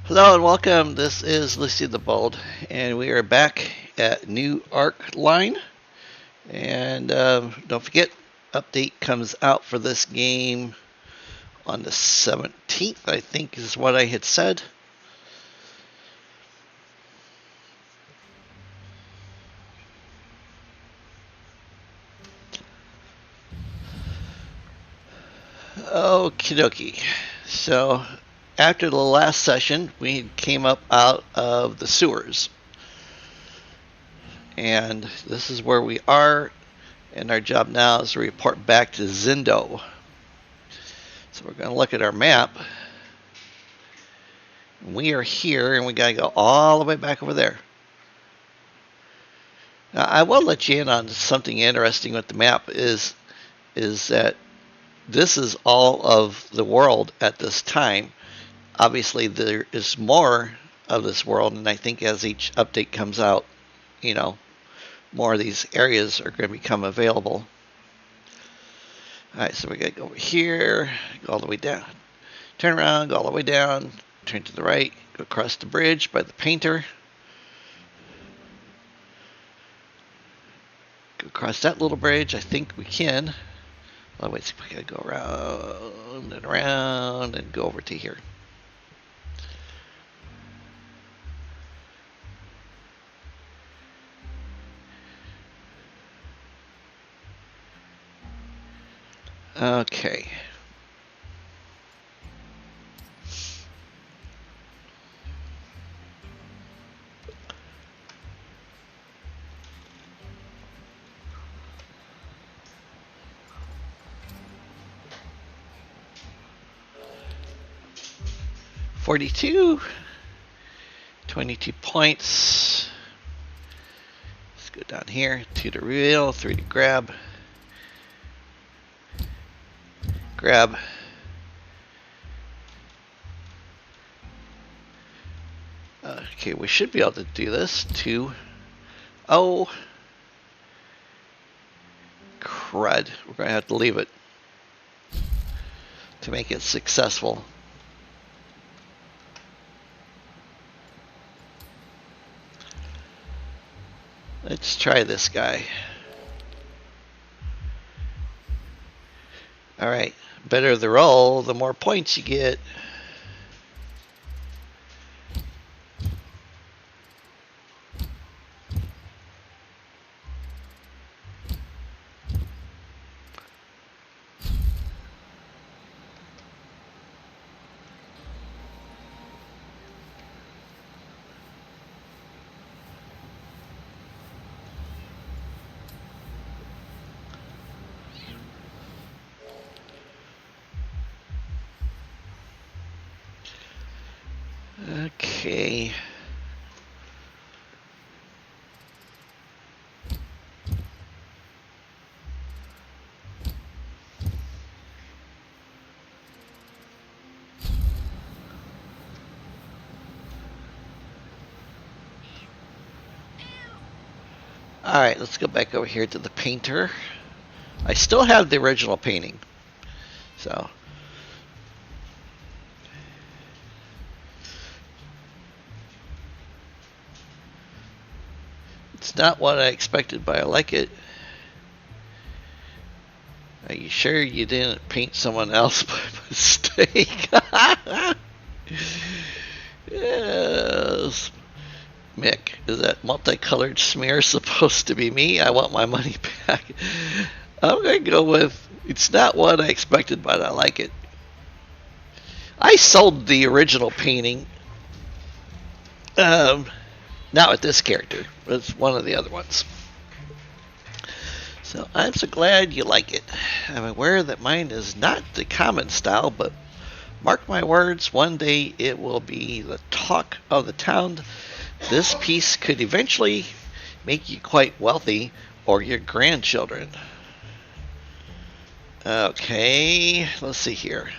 Hello and welcome. This is Lucy the Bold, and we are back at New Arc Line. And don't forget, update comes out for this game on the 17th, I think is what I had said. Okie dokie. So, after the last session, we came up out of the sewers. And this is where we are, and our job now is to report back to Zindo. So, we're going to look at our map. We are here, and we got to go all the way back over there. Now, I will let you in on something interesting with the map is that this is all of the world at this time. Obviously, there is more of this world, and I think as each update comes out, more of these areas are going to become available. All right, so we got to go over here, go all the way down, turn around, go all the way down, turn to the right, go across the bridge by the painter. Across that little bridge, I think we can. Otherwise, we gotta go around and go over to here. Okay. $42, 22 points. Let's go down here. 2 to reel, 3 to grab. Grab. Okay, we should be able to do this. 2. Oh. Crud. We're going to have to leave it to make it successful. Let's try this guy. Alright, better the roll, the more points you get. Okay. Alright, let's go back over here to the painter. I still have the original painting. So. It's not what I expected, but I like it. Are you sure you didn't paint someone else by mistake? Yes. Mick, is that multicolored smear supposed to be me? I want my money back. I'm going to go with, it's not what I expected, but I like it. I sold the original painting. Not with this character. It's one of the other ones. So I'm so glad you like it. I'm aware that mine is not the common style, but mark my words, one day it will be the talk of the town. This piece could eventually make you quite wealthy, or your grandchildren. Okay, let's see here.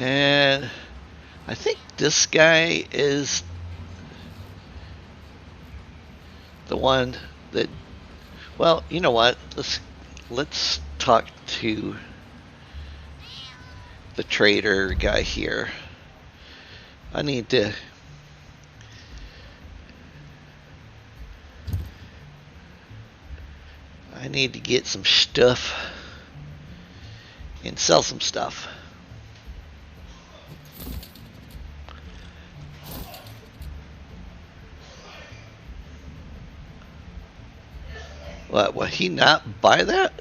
And I think this guy is the one that, well, you know what? Let's talk to the trader guy here. I need to get some stuff and sell some stuff. What, will he not buy that?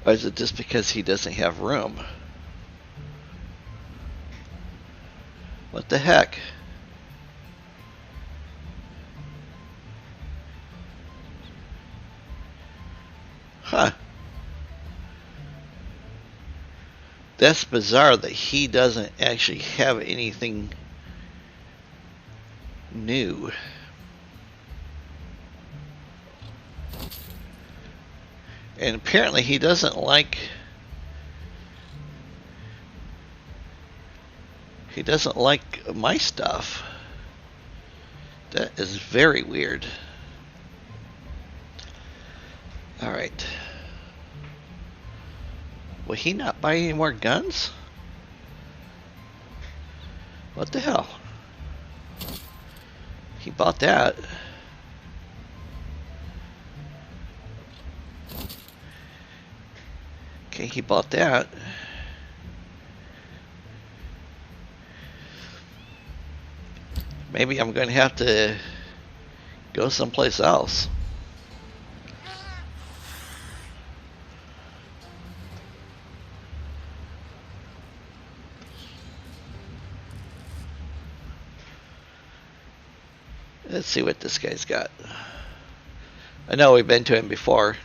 Or is it just because he doesn't have room? What the heck? Huh. That's bizarre that he doesn't actually have anything new. And apparently he doesn't like my stuff. That is very weird. All right. Will he not buy any more guns? What the hell? He bought that. Okay, he bought that. Maybe I'm going to have to go someplace else. Let's see what this guy's got. I know we've been to him before.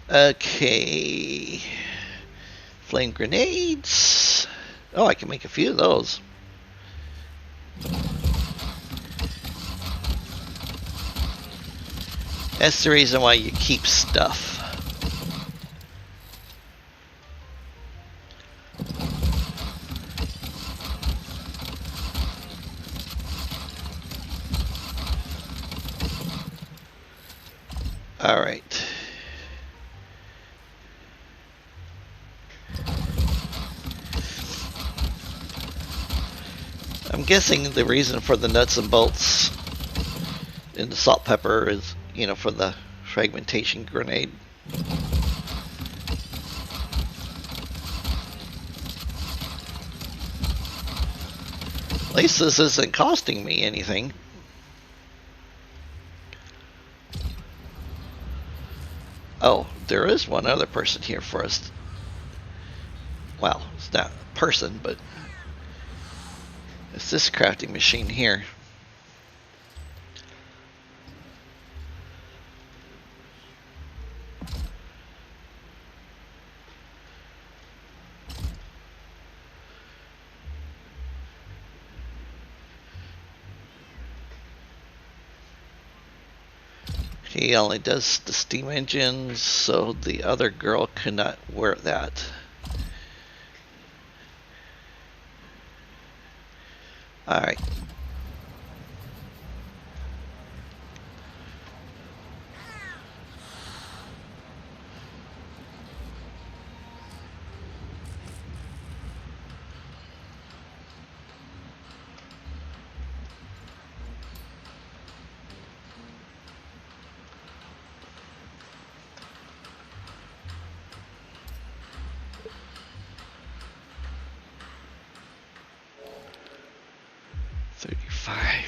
Okay. Flame grenades. Oh, I can make a few of those. That's the reason why you keep stuff. All right. I'm guessing the reason for the nuts and bolts in the salt pepper is, you know, for the fragmentation grenade. At least this isn't costing me anything. Oh, there is one other person here for us. Well, it's not a person, but it's this crafting machine here. He only does the steam engines, so the other girl could not wear that. Alright. $35.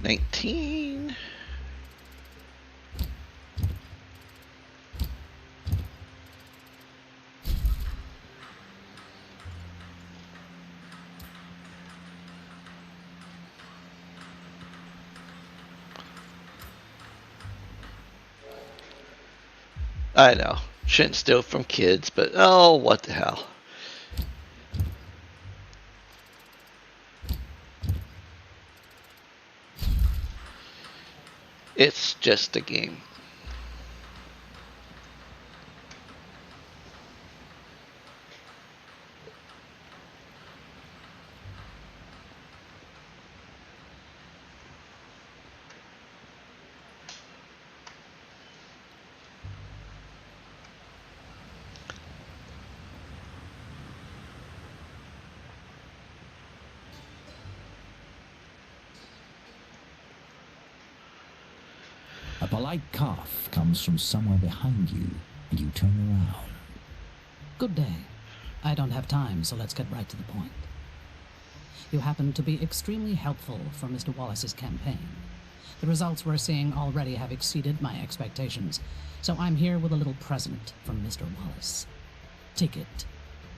19. I know. Shouldn't steal from kids, but oh, what the hell. It's just a game. A polite cough comes from somewhere behind you, and you turn around. Good day. I don't have time, so let's get right to the point. You happen to be extremely helpful for Mr. Wallace's campaign. The results we're seeing already have exceeded my expectations, so I'm here with a little present from Mr. Wallace. Take it.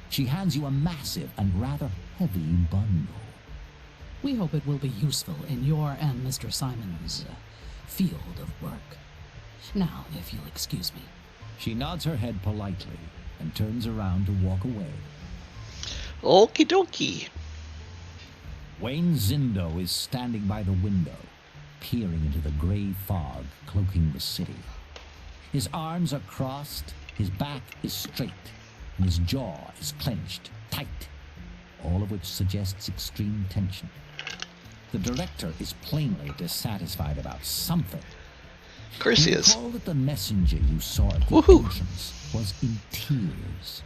She hands you a massive and rather heavy bundle. We hope it will be useful in your and Mr. Simon's field of work. Now, if you'll excuse me. She nods her head politely and turns around to walk away. Okie dokie. Wayne Zindo is standing by the window, peering into the gray fog cloaking the city. His arms are crossed, his back is straight, and his jaw is clenched tight, all of which suggests extreme tension. The director is plainly dissatisfied about something. Of course he is. Recall that the messenger you saw at the Woohoo! entrance was in tears.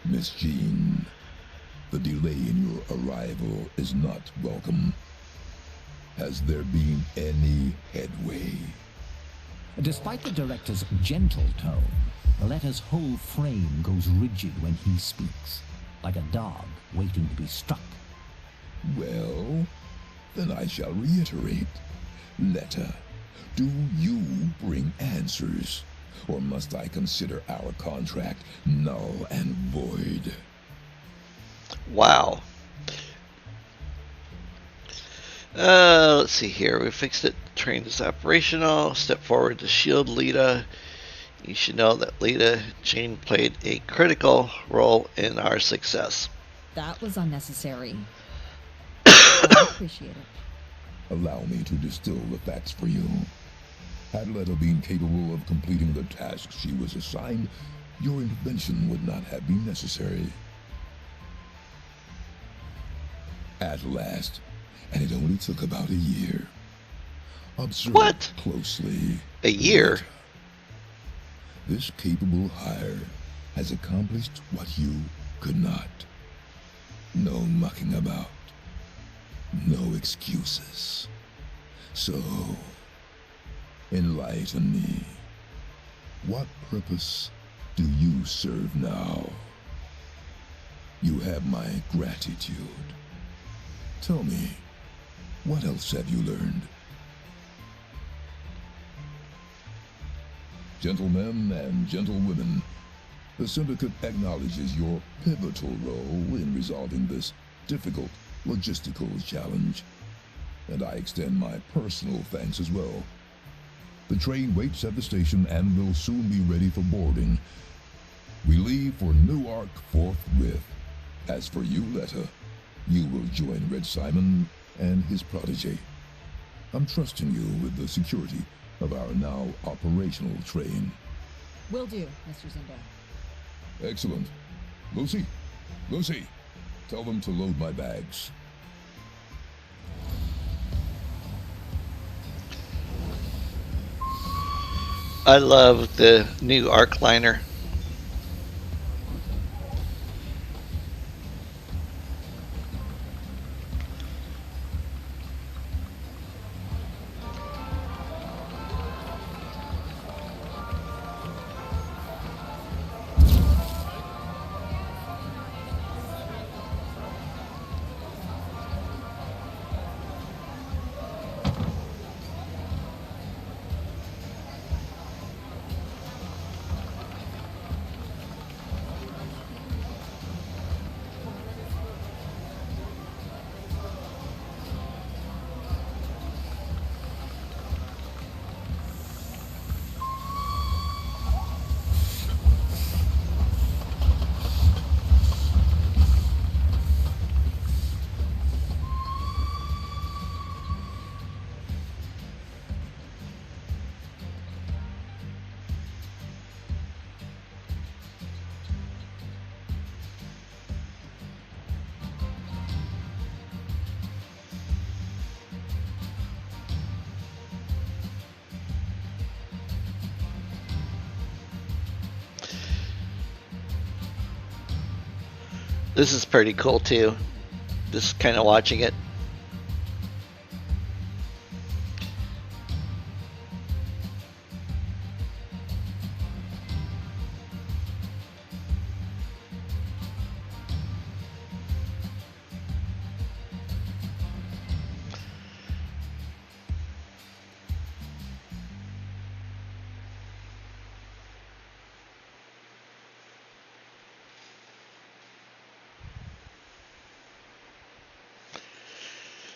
Miss Jean, the delay in your arrival is not welcome. Has there been any headway? Despite the director's gentle tone, Aletta's whole frame goes rigid when he speaks, like a dog waiting to be struck. Well, then I shall reiterate. Letta, do you bring answers? Or must I consider our contract null and void? Wow. Let's see here. We fixed it. Train is operational. Step forward to shield Lita. You should know that Lita Jane played a critical role in our success. That was unnecessary. I appreciate it. Allow me to distill the facts for you. Had Letta been capable of completing the task she was assigned, your intervention would not have been necessary. At last, and it only took about a year. Observe What? closely. A year? Letta. This capable hire has accomplished what you could not. No mucking about. No excuses. So, enlighten me. What purpose do you serve now? You have my gratitude. Tell me, what else have you learned? Gentlemen and gentlewomen, the Syndicate acknowledges your pivotal role in resolving this difficult logistical challenge, and I extend my personal thanks as well. The train waits at the station and will soon be ready for boarding. We leave for Newark forthwith. As for you, Letta, you will join Red Simon and his protege. I'm trusting you with the security of our now operational train. Will do, Mr. Zindo. Excellent. Lucy, tell them to load my bags. I love the new Arkliner. This is pretty cool too. Just kind of watching it.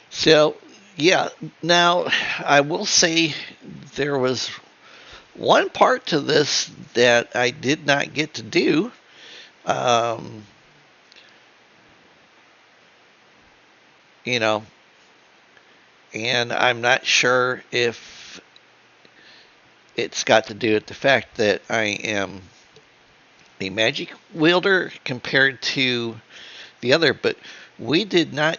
So, yeah, now I will say there was one part to this that I did not get to do. You know, and I'm not sure if it's got to do with the fact that I am a magic wielder compared to the other, but we did not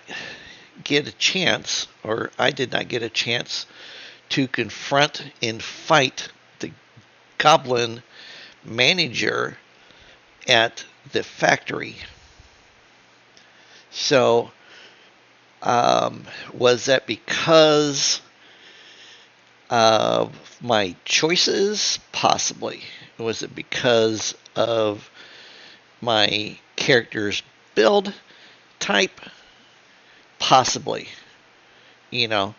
get a chance, or I did not get a chance to confront and fight the goblin manager at the factory. So, was that because of my choices? Possibly. Was it because of my character's build type? Possibly. You know,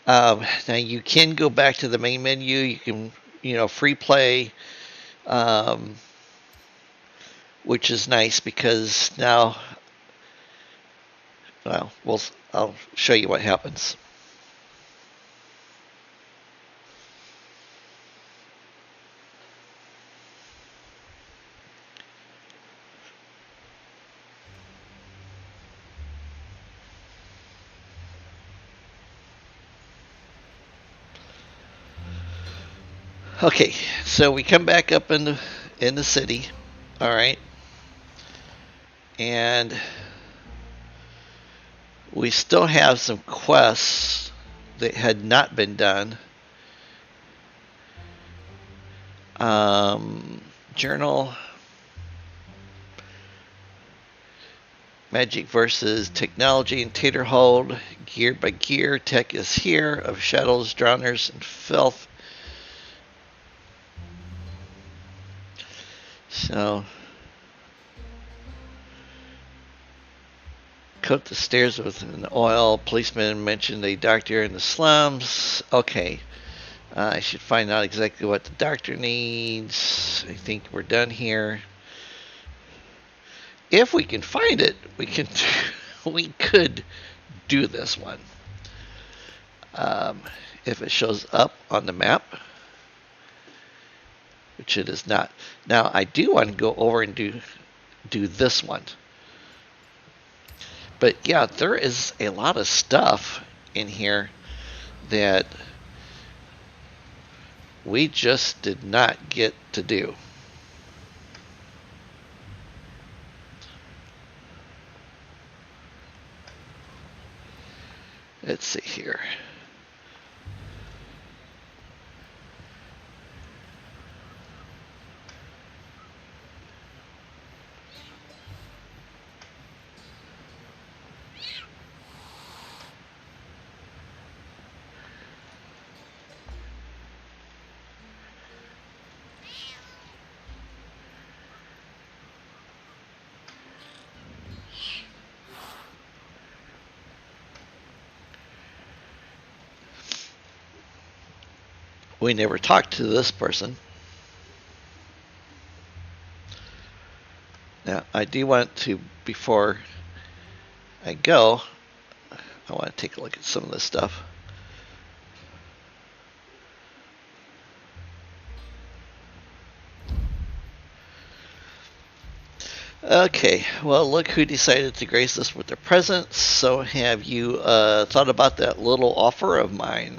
now you can go back to the main menu. You can, free play, which is nice because now, well, I'll show you what happens. Okay, so we come back up in the city, all right, and we still have some quests that had not been done. Journal, Magic versus Technology and Taterhold, Gear by Gear, Tech is Here, of Shadows, Drowners, and Filth. So, coat the stairs with an oil. Policeman mentioned a doctor in the slums. Okay. I should find out exactly what the doctor needs. I think we're done here. If we can find it, we could do this one. If it shows up on the map, which it is not. Now, I do want to go over and do this one. But yeah, there is a lot of stuff in here that we just did not get to do. Let's see here. We never talked to this person. Now, I do want to, before I go, I want to take a look at some of this stuff. Okay, well, look who decided to grace us with their presence. So have you thought about that little offer of mine?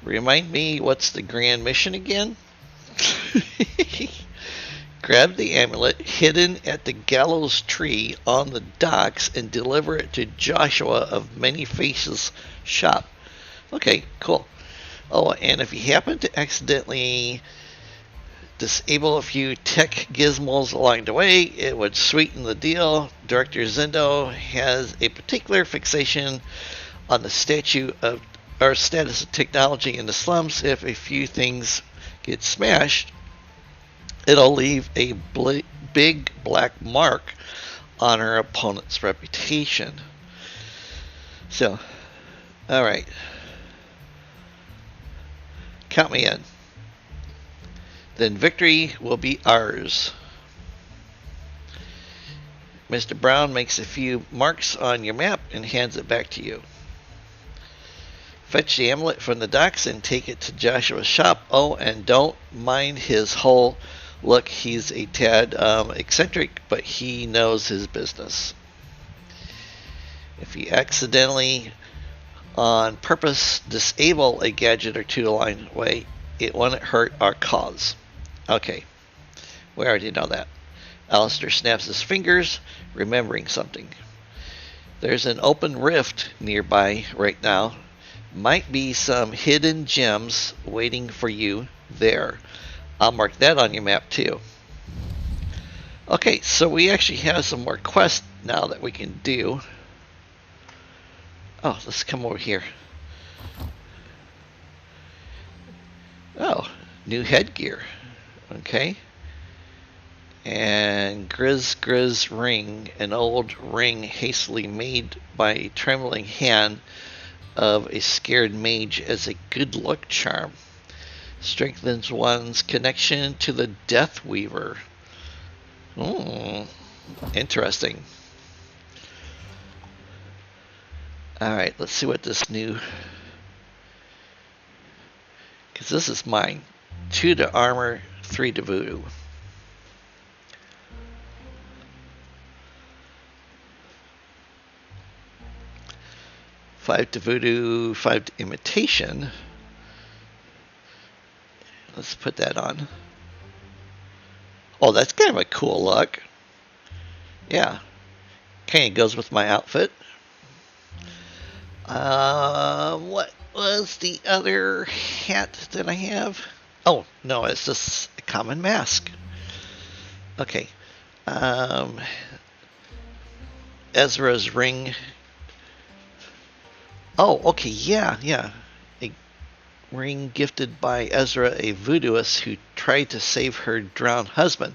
Remind me, what's the grand mission again? Grab the amulet hidden at the gallows tree on the docks and deliver it to Joshua of Many Faces' shop. Okay, cool. Oh, and if you happen to accidentally disable a few tech gizmos along the way. It would sweeten the deal. Director Zendo has a particular fixation on the status of technology in the slums. If a few things get smashed, it'll leave a big black mark on her opponent's reputation. So, alright. Count me in. Then victory will be ours. Mr. Brown makes a few marks on your map and hands it back to you. Fetch the amulet from the docks and take it to Joshua's shop. Oh, and don't mind his whole look. He's a tad eccentric, but he knows his business. If you accidentally, on purpose, disable a gadget or two along the way, it won't hurt our cause. Okay, we already know that. Alistair snaps his fingers, remembering something. There's an open rift nearby right now. Might be some hidden gems waiting for you there. I'll mark that on your map too. Okay, so we actually have some more quests now that we can do. Oh, let's come over here. Oh, new headgear. Okay. And Grizz ring, an old ring hastily made by a trembling hand of a scared mage as a good luck charm. Strengthens one's connection to the Death Weaver. Interesting. Alright, let's see what this new... Because this is mine. 2 to armor, 3 to voodoo. Five to voodoo, 5 to imitation. Let's put that on. Oh, that's kind of a cool look. Yeah. Kind of goes with my outfit. What was the other hat that I have? Oh, no, it's just a common mask. Okay. Ezra's ring. Oh, okay, yeah. A ring gifted by Ezra, a voodooist who tried to save her drowned husband.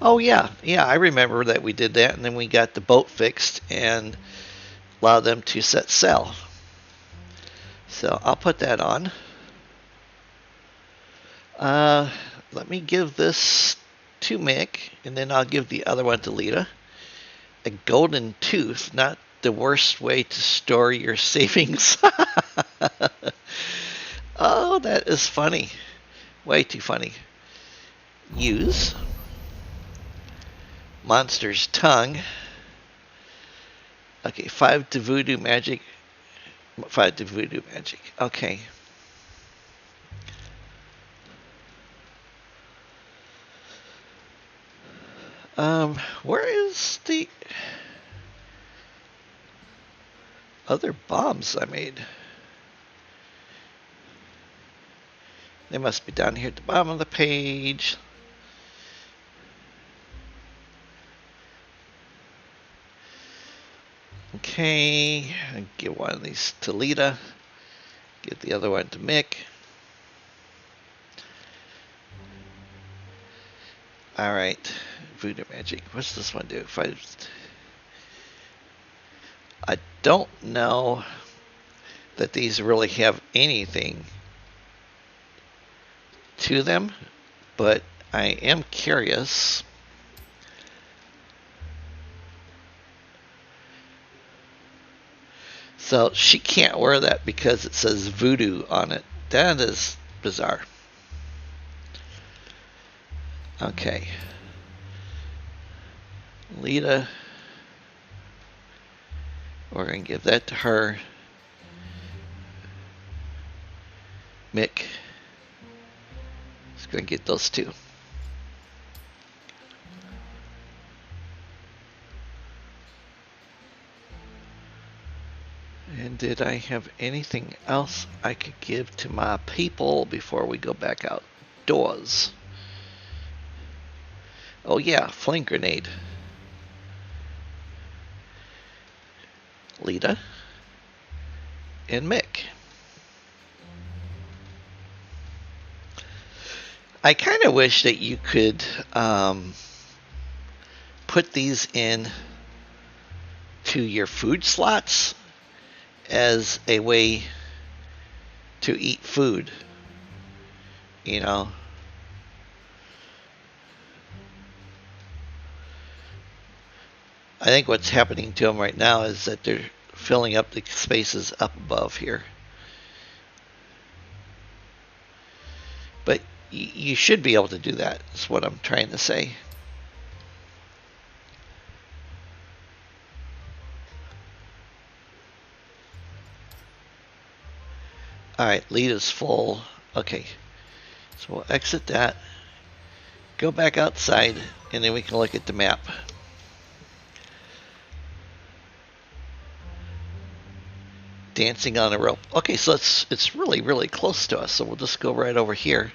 Oh, yeah, I remember that we did that, and then we got the boat fixed and allowed them to set sail. So I'll put that on. Let me give this to Mick, and then I'll give the other one to Lita. A golden tooth, not the worst way to store your savings. Oh, that is funny. Way too funny. Use. Monster's tongue. Okay, 5 to voodoo magic. 5 to voodoo magic. Okay. Where is the other bombs I made? They must be down here at the bottom of the page. Okay, I'll give one of these to Lita. Give the other one to Mick. Alright, voodoo magic. What's this one do? I don't know that these really have anything to them, but I am curious. So she can't wear that because it says voodoo on it. That is bizarre. Okay. Lita. We're going to give that to her. Mick. Just going to get those two. And did I have anything else I could give to my people before we go back outdoors? Oh yeah, flame grenade. Lita and Mick. I kind of wish that you could put these in to your food slots as a way to eat food. You know, I think what's happening to them right now is that they're filling up the spaces up above here. But you should be able to do that, is what I'm trying to say. Alright, lead is full. Okay, so we'll exit that, go back outside, and then we can look at the map. Dancing on a rope. Okay, so it's really, really close to us, so we'll just go right over here.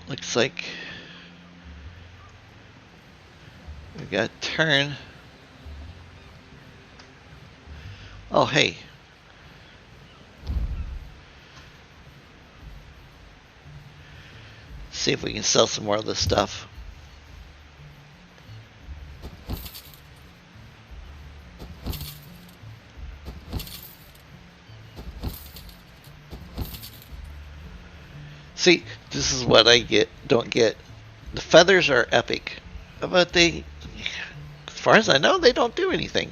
Looks like we got to turn. Oh, hey. See if we can sell some more of this stuff. See, this is what I don't get. The feathers are epic, but they, as far as I know, they don't do anything.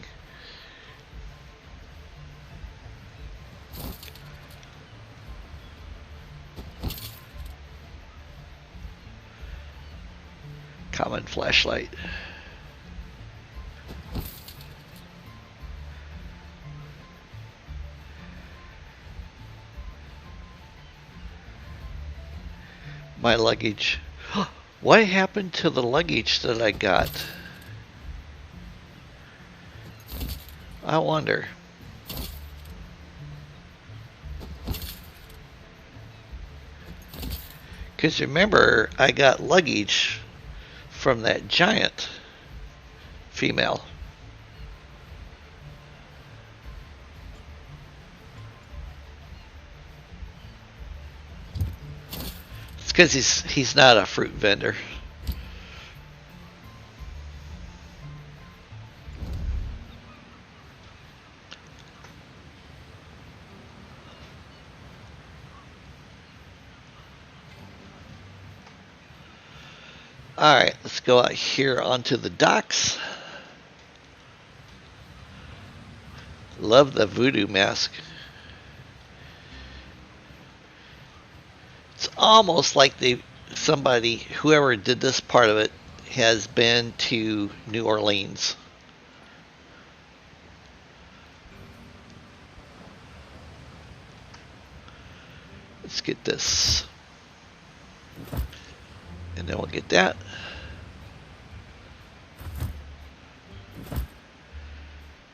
Common flashlight. My luggage. What happened to the luggage that I got? I wonder. Because remember, I got luggage from that giant female. It's because he's not a fruit vendor. Alright, let's go out here onto the docks. Love the voodoo mask. It's almost like whoever did this part of it has been to New Orleans. Let's get this. And then we'll get that.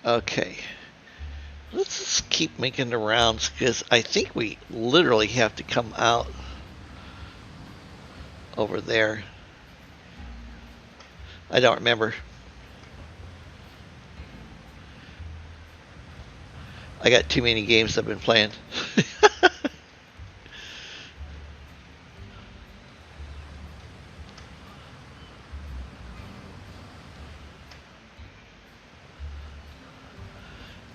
Okay. Let's just keep making the rounds because I think we literally have to come out over there. I don't remember. I got too many games I've been playing.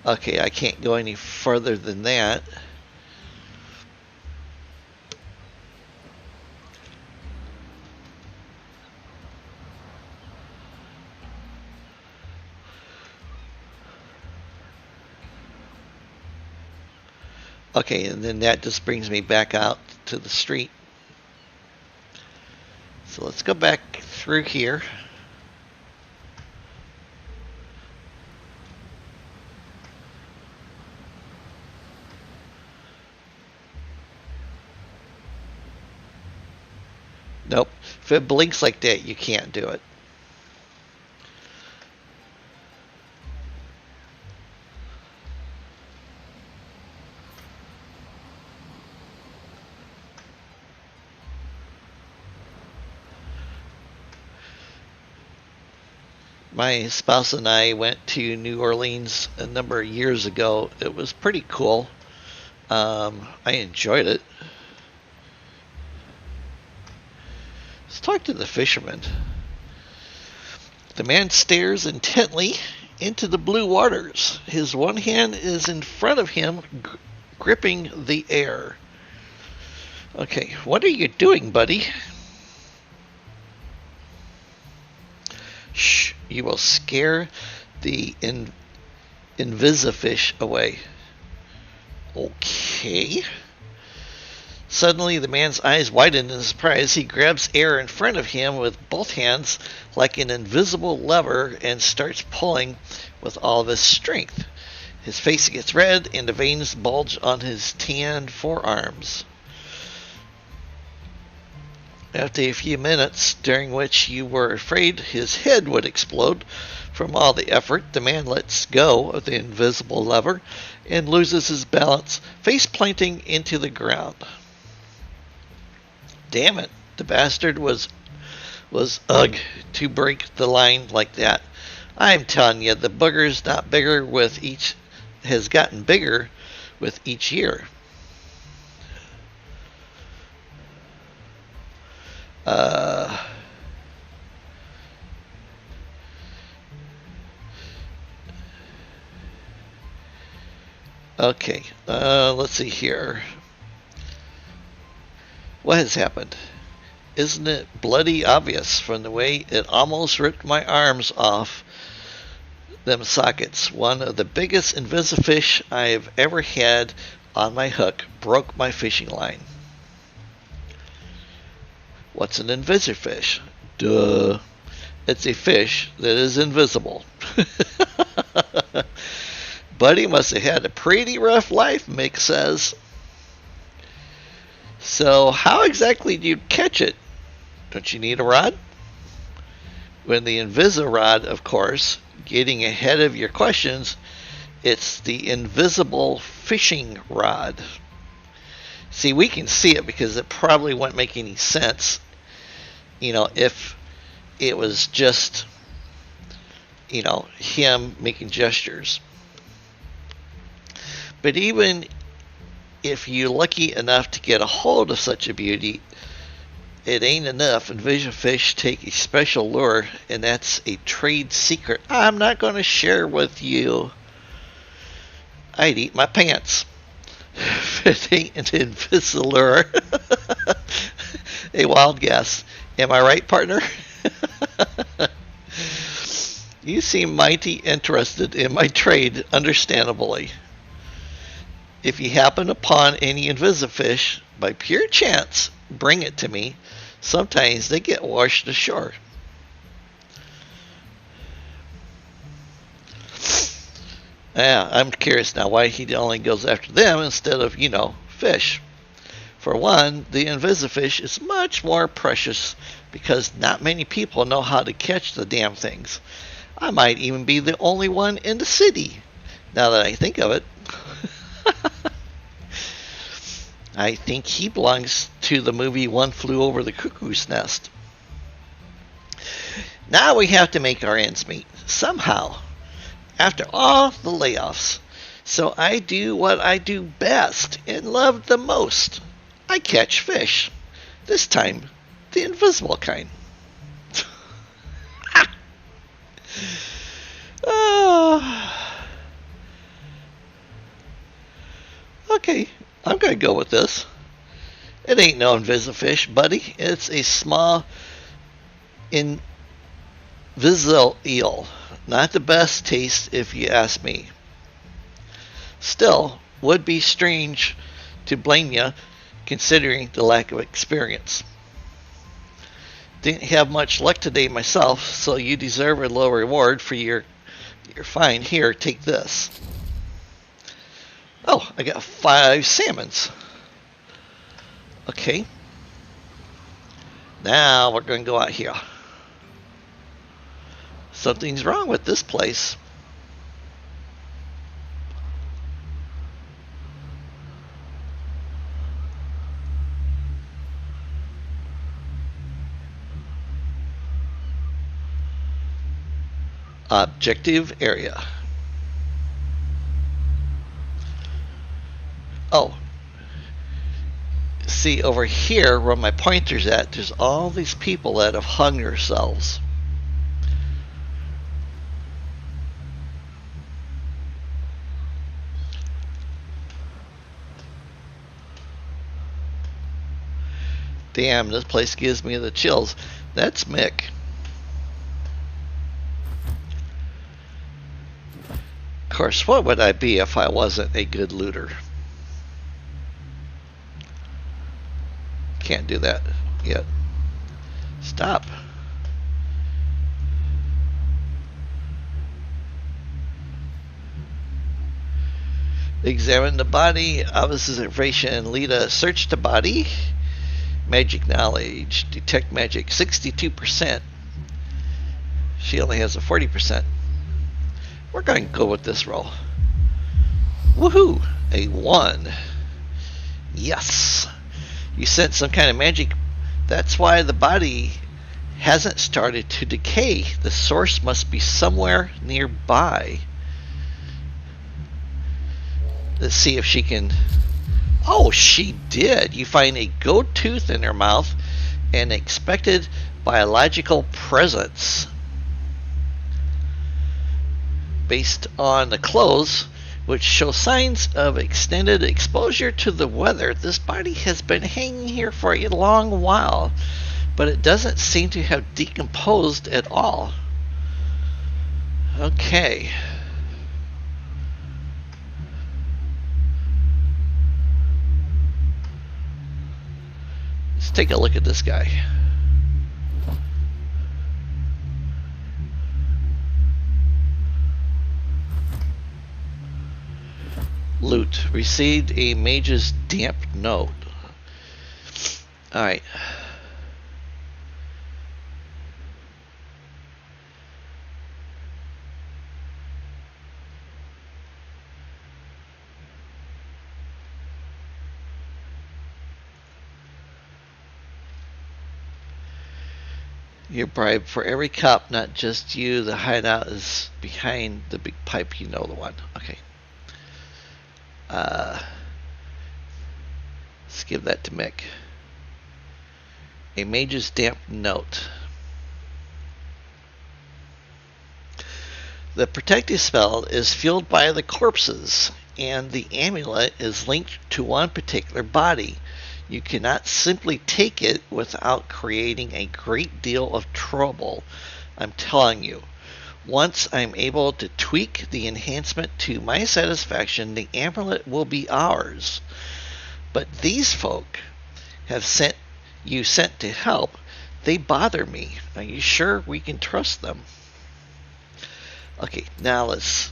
Okay, I can't go any further than that. Okay, and then that just brings me back out to the street. So let's go back through here. Nope. If it blinks like that, you can't do it. My spouse and I went to New Orleans a number of years ago. It was pretty cool. I enjoyed it. Let's talk to the fisherman. The man stares intently into the blue waters. His one hand is in front of him, gripping the air. Okay, what are you doing, buddy? Shh, you will scare the invisifish away. Okay. Suddenly, the man's eyes widen in surprise. He grabs air in front of him with both hands like an invisible lever and starts pulling with all of his strength. His face gets red and the veins bulge on his tanned forearms. After a few minutes, during which you were afraid his head would explode from all the effort, the man lets go of the invisible lever and loses his balance, face planting into the ground. Damn it, the bastard was to break the line like that. I'm telling you, the booger's not bigger with each, has gotten bigger with each year. Okay, let's see here. What has happened? Isn't it bloody obvious from the way it almost ripped my arms off them sockets? One of the biggest invisifish I've ever had on my hook broke my fishing line. What's an invisifish? Duh. It's a fish that is invisible. Buddy must have had a pretty rough life, Mick says. So how exactly do you catch it? Don't you need a rod? When the Invisorod, of course, getting ahead of your questions, it's the invisible fishing rod. See, we can see it because it probably wouldn't make any sense, if it was just, him making gestures. But even if you're lucky enough to get a hold of such a beauty, it ain't enough. Invisifish take a special lure, and that's a trade secret I'm not going to share with you. I'd eat my pants if it ain't an Invisilure. A wild guess. Am I right, partner? You seem mighty interested in my trade, understandably. If you happen upon any invisifish, by pure chance, bring it to me. Sometimes they get washed ashore. Yeah, I'm curious now why he only goes after them instead of, fish. For one, the invisifish is much more precious because not many people know how to catch the damn things. I might even be the only one in the city, now that I think of it. I think he belongs to the movie One Flew Over the Cuckoo's Nest. Now we have to make our ends meet, somehow, after all the layoffs. So I do what I do best and love the most. I catch fish. This time, the invisible kind. Okay, I'm going to go with this. It ain't no invisifish, buddy. It's a small invisible eel. Not the best taste if you ask me. Still, would be strange to blame you considering the lack of experience. Didn't have much luck today myself, so you deserve a low reward for your find. Here, take this. Oh, I got 5 salmons. Okay. Now we're going to go out here. Something's wrong with this place. Objective area. Oh. See, over here where my pointer's at, there's all these people that have hung themselves. Damn, this place gives me the chills. That's Mick. Of course, what would I be if I wasn't a good looter? Can't do that yet. Stop. Examine the body. Observation. Lita, search the body. Magic knowledge. Detect magic. 62%. She only has a 40%. We're going to go with this roll. Woohoo! A 1. Yes. You sense some kind of magic. That's why the body hasn't started to decay. The source must be somewhere nearby. Let's see if she can... Oh, she did. You find a gold tooth in her mouth and expected biological presence. Based on the clothes, which show signs of extended exposure to the weather, this body has been hanging here for a long while, but it doesn't seem to have decomposed at all. Okay. Let's take a look at this guy. Loot. Received a mage's damp note. Alright. You're bribed for every cop, not just you. The hideout is behind the big pipe. You know the one. Okay. Let's give that to Mick. A mage's damp note. The protective spell is fueled by the corpses, and the amulet is linked to one particular body. You cannot simply take it without creating a great deal of trouble. I'm telling you. Once I'm able to tweak the enhancement to my satisfaction, the amulet will be ours. But these folk have sent to help. They bother me. Are you sure we can trust them? Okay, now let's...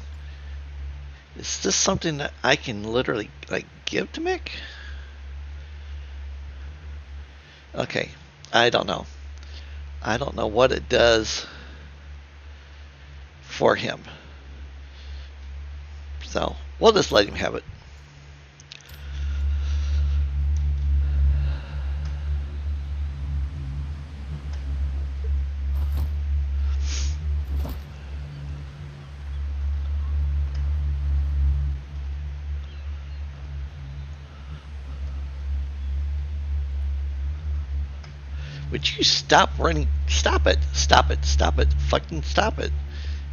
Is this something that I can literally, like, give to Mick? Okay, I don't know. I don't know what it does for him. So, we'll just let him have it. Would you stop running? Stop it. Stop it. Stop it. Fucking stop it.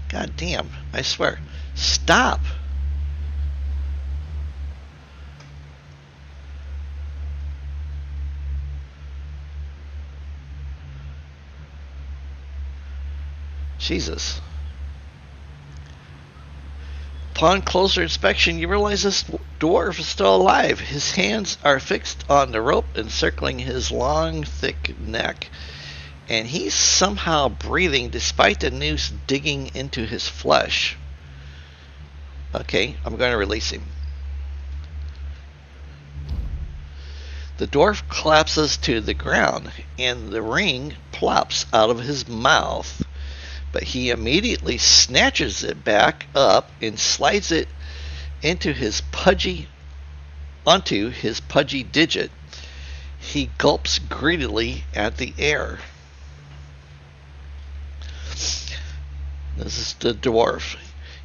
God damn. I swear. Stop. Jesus. Upon closer inspection, you realize this dwarf is still alive. His hands are fixed on the rope encircling his long, thick neck, and he's somehow breathing despite the noose digging into his flesh. Okay, I'm going to release him. The dwarf collapses to the ground, and the ring plops out of his mouth. But he immediately snatches it back up and slides it onto his pudgy digit. He gulps greedily at the air. This is the dwarf.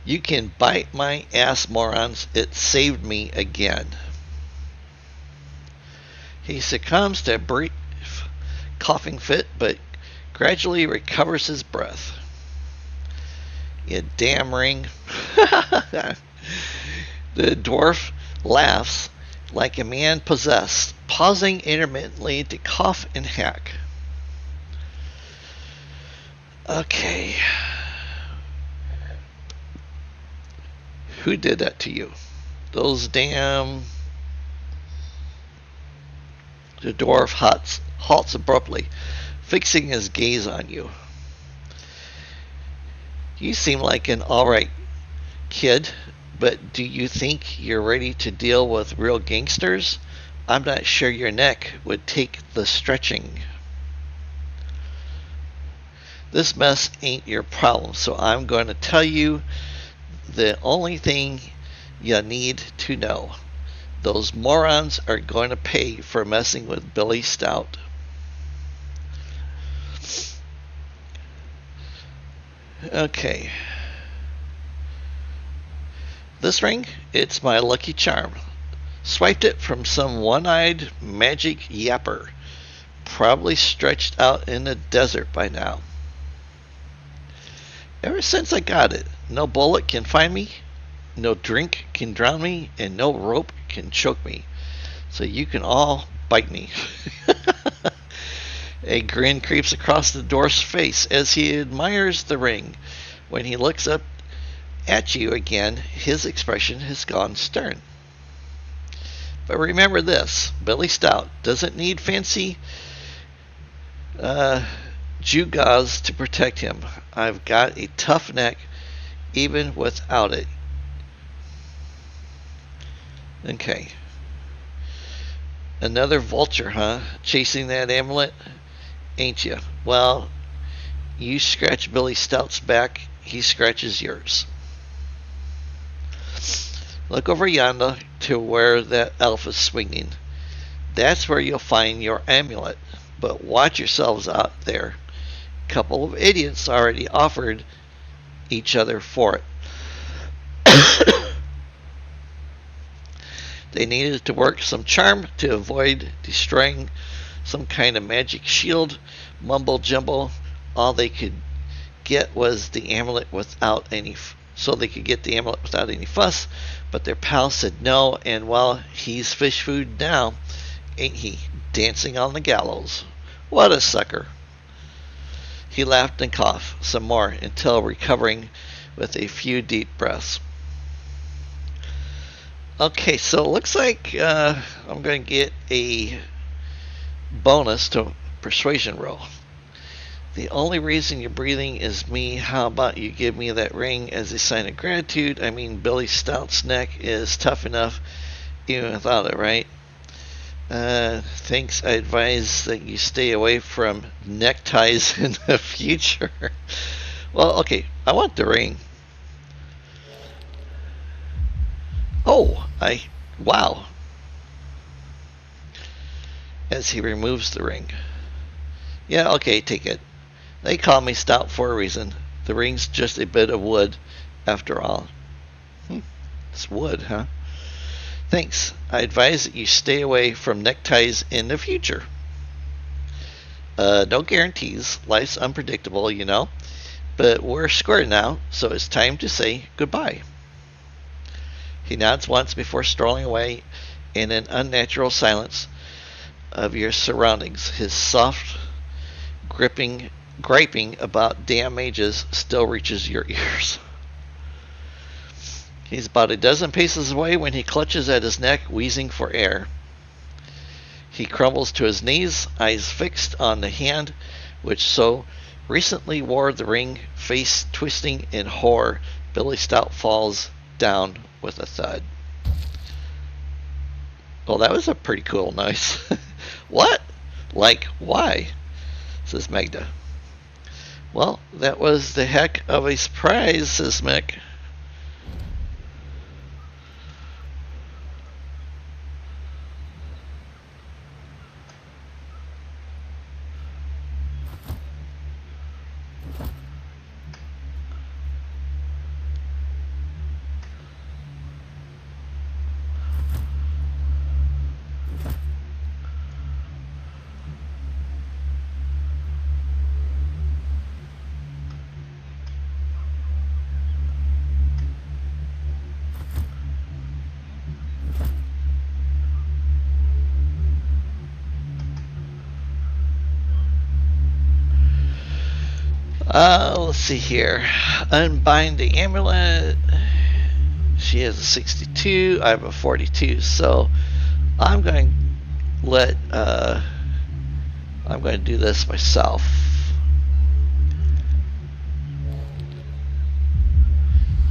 You can bite my ass, morons. It saved me again. He succumbs to a brief coughing fit, but gradually recovers his breath. You damn ring. The dwarf laughs like a man possessed, pausing intermittently to cough and hack. Okay. Who did that to you? Those damn... The dwarf halts abruptly, fixing his gaze on you. You seem like an alright kid, but do you think you're ready to deal with real gangsters? I'm not sure your neck would take the stretching. This mess ain't your problem, so I'm going to tell you the only thing you need to know. Those morons are going to pay for messing with Billy Stout. Okay. This ring, it's my lucky charm. Swiped it from some one-eyed magic yapper, probably stretched out in the desert by now. Ever since I got it, no bullet can find me, no drink can drown me, and no rope can choke me. So you can all bite me. A grin creeps across the dwarf's face as he admires the ring. When he looks up at you again, his expression has gone stern. But remember this, Billy Stout doesn't need fancy gewgaws to protect him. I've got a tough neck even without it. Okay. Another vulture, huh? Chasing that amulet? Ain't you? Well, you scratch Billy Stout's back, he scratches yours. Look over yonder to where that elf is swinging. That's where you'll find your amulet. But watch yourselves out there. A couple of idiots already offered each other for it. They needed to work some charm to avoid destroying some kind of magic shield. Mumble jumble. All they could get was the amulet without any fuss. But their pal said no, and well, he's fish food now, ain't he? Dancing on the gallows. What a sucker. He laughed and coughed some more until recovering with a few deep breaths. Okay, so it looks like I'm going to get a bonus to persuasion roll. The only reason you're breathing is me. How about you give me that ring as a sign of gratitude? I mean, Billy Stout's neck is tough enough even without it, right? Thanks. I advise that you stay away from neckties in the future. Well, okay, I want the ring. Oh, wow. As he removes the ring. Yeah, okay, take it. They call me Stout for a reason. The ring's just a bit of wood, after all. It's wood, huh? Thanks. I advise that you stay away from neckties in the future. No guarantees. Life's unpredictable, you know. But we're square now, so it's time to say goodbye. He nods once before strolling away in an unnatural silence of your surroundings. His soft, griping about damn mages still reaches your ears. He's about a dozen paces away when he clutches at his neck, wheezing for air. He crumbles to his knees, eyes fixed on the hand which so recently wore the ring. Face twisting in horror, Billy Stout falls down with a thud. Well, that was a pretty cool noise. What? Like, why? Says Magda. Well, that was the heck of a surprise, says Mick. Let's see here. Unbind the amulet. She has a 62. I have a 42. So I'm going to let. I'm going to do this myself.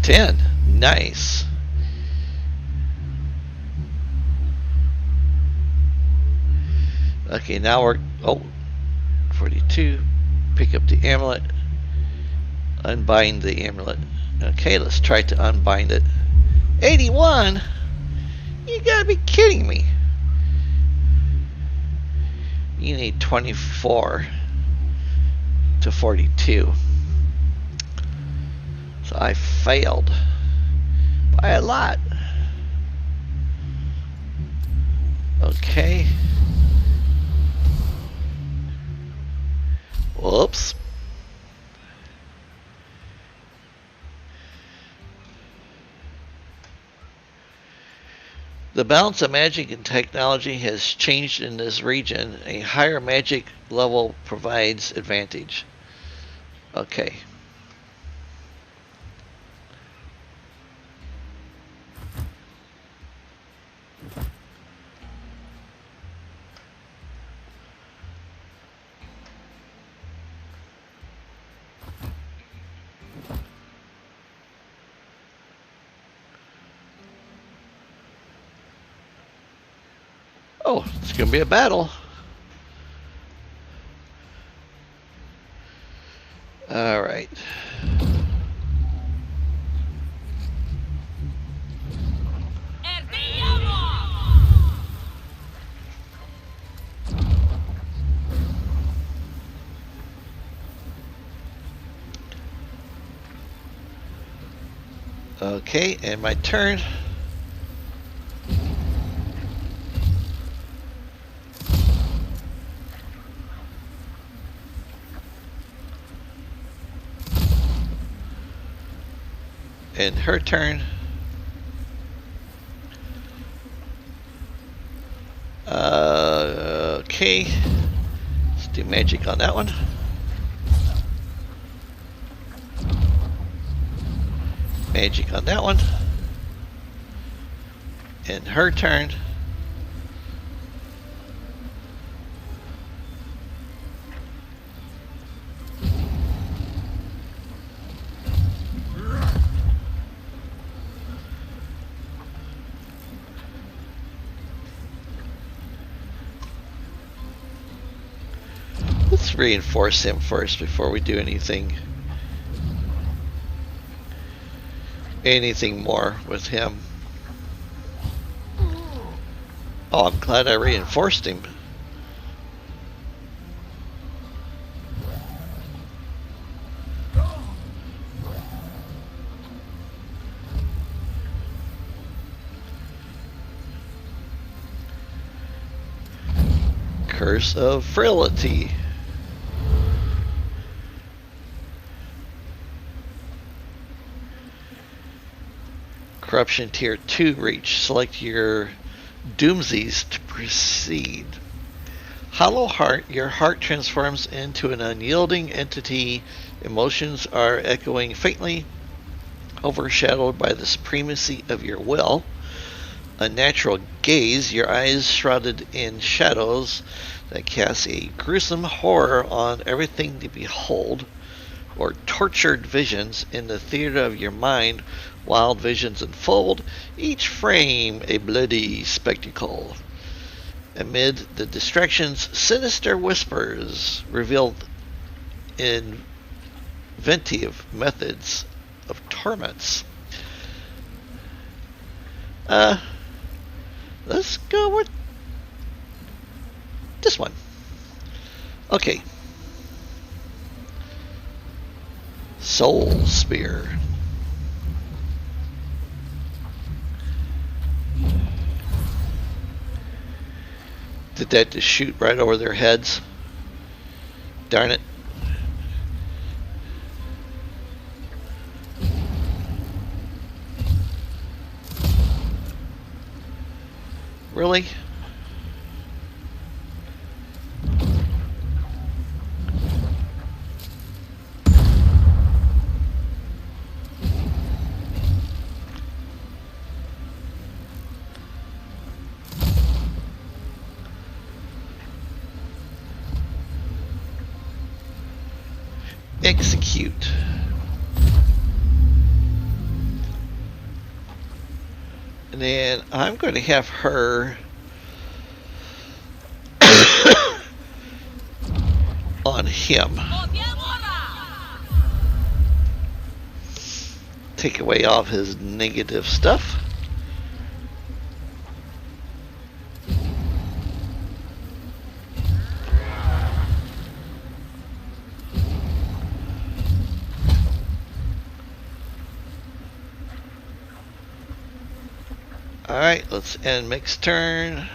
$10. Nice. Okay, now we're 42. Pick up the amulet. Unbind the amulet. Okay, let's try to unbind it. 81? You gotta be kidding me. You need 24 to 42. So I failed by a lot. Okay. Whoops. The balance of magic and technology has changed in this region. A higher magic level provides advantage. Okay. Oh, it's going to be a battle. All right. Okay, and my turn. And her turn. Okay. Let's do magic on that one. Magic on that one. And her turn. Let's reinforce him first before we do anything more with him. Oh, I'm glad I reinforced him. Curse of Frailty. Corruption Tier 2 reach. Select your Doomsies to proceed. Hollow Heart. Your heart transforms into an unyielding entity. Emotions are echoing faintly, overshadowed by the supremacy of your will. Unnatural Gaze. Your eyes shrouded in shadows that cast a gruesome horror on everything to behold. Or Tortured Visions. In the theater of your mind, wild visions unfold, each frame a bloody spectacle. Amid the distractions, sinister whispers revealed inventive methods of torments. Let's go with this one. Okay. Soul Spear. Did that just shoot right over their heads? Darn it. Really? Execute. And then I'm going to have her on him. Take away all of his negative stuff. Alright, let's end Mick's turn.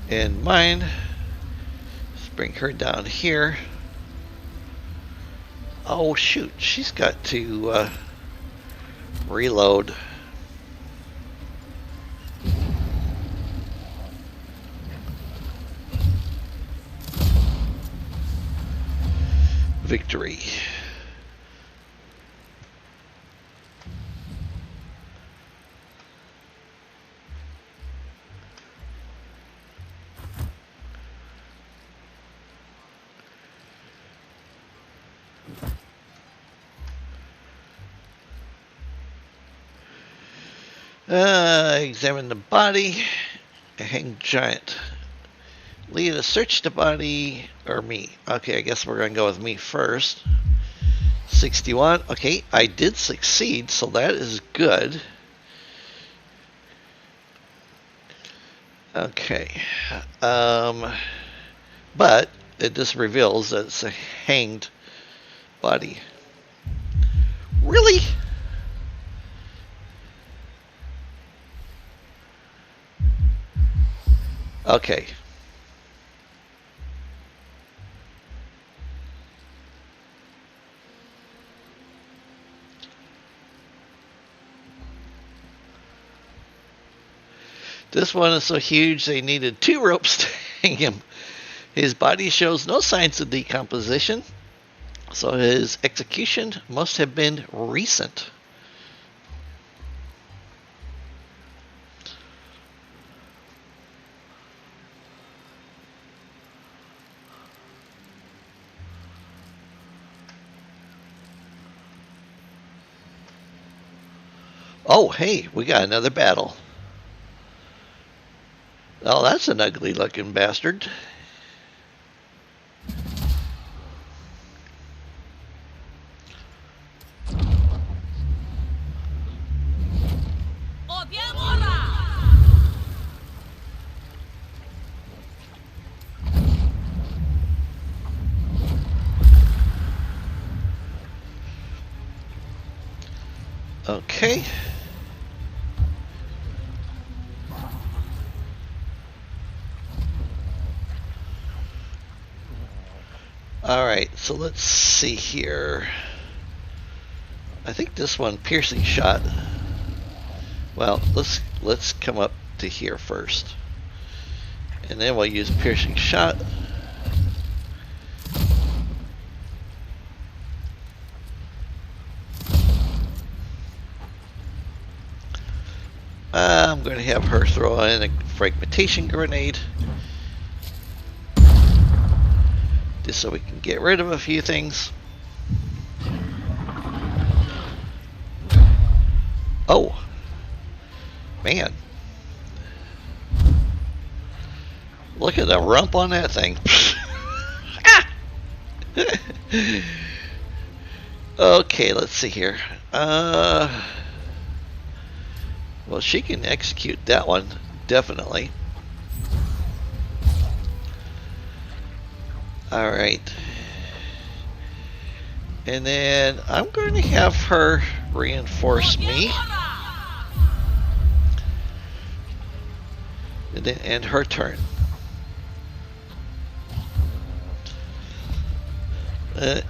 And mine. Let's bring her down here. Oh shoot, she's got to reload. Victory. Examine the body. A hanged giant. Leah, search the body, or me. Okay, I guess we're going to go with me first. 61. Okay, I did succeed, so that is good. Okay. But it just reveals that it's a hanged body. Really? Okay. This one is so huge they needed 2 ropes to hang him. His body shows no signs of decomposition, so his execution must have been recent. Oh, hey, we got another battle. Oh, that's an ugly looking bastard. Okay. Alright, so let's see here. I think this one, piercing shot. Well, let's come up to here first. And then we'll use piercing shot. I'm going to have her throw in a fragmentation grenade. Just so we can get rid of a few things. Oh. Man. Look at the rump on that thing. Okay, let's see here. Well, she can execute that one, definitely. Alright. And then I'm going to have her reinforce me. And then end her turn.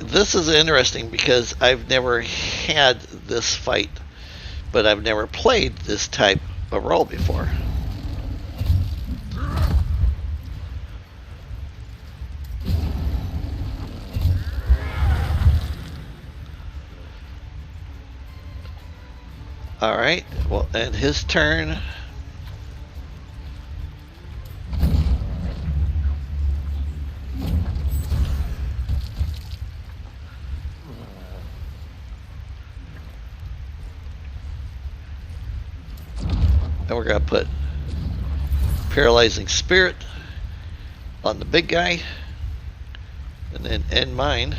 This is interesting because I've never had this fight, but I've never played this type of role before. Alright, well, and his turn. And we're going to put Paralyzing Spirit on the big guy. And then end mine.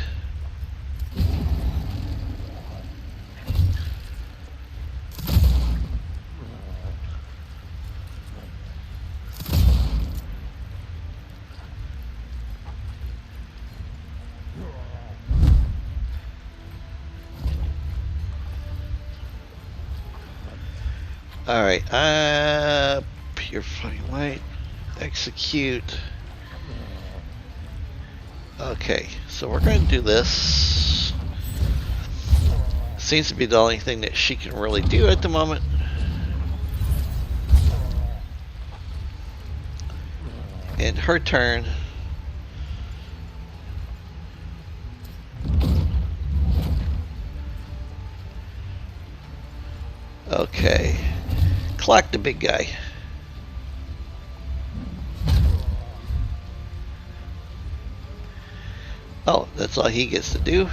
Alright, Purifying Light, execute. Okay, so we're going to do this. Seems to be the only thing that she can really do at the moment. And her turn. Okay. Clock the big guy. Oh, that's all he gets to do.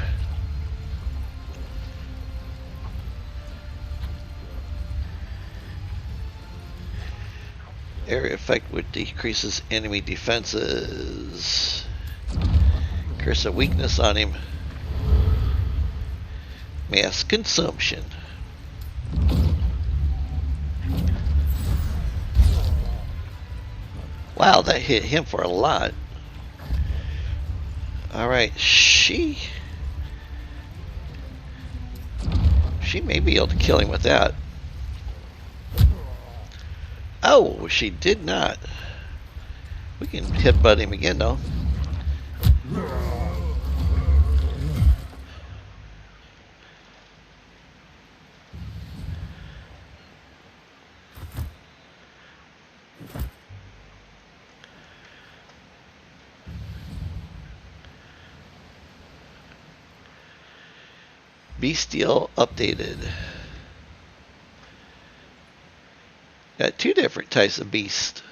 Area effect which decreases enemy defenses. Curse a weakness on him. Mass consumption. Wow, that hit him for a lot. Alright, she may be able to kill him with that. Oh, she did not. We can headbutt him again though. Bestial updated. Got two different types of beast.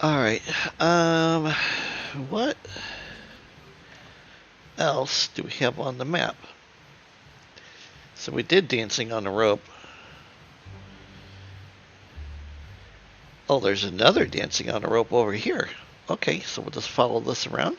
Alright, what else do we have on the map? So we did Dancing on the Rope. Oh, there's another Dancing on the Rope over here. Okay, so we'll just follow this around.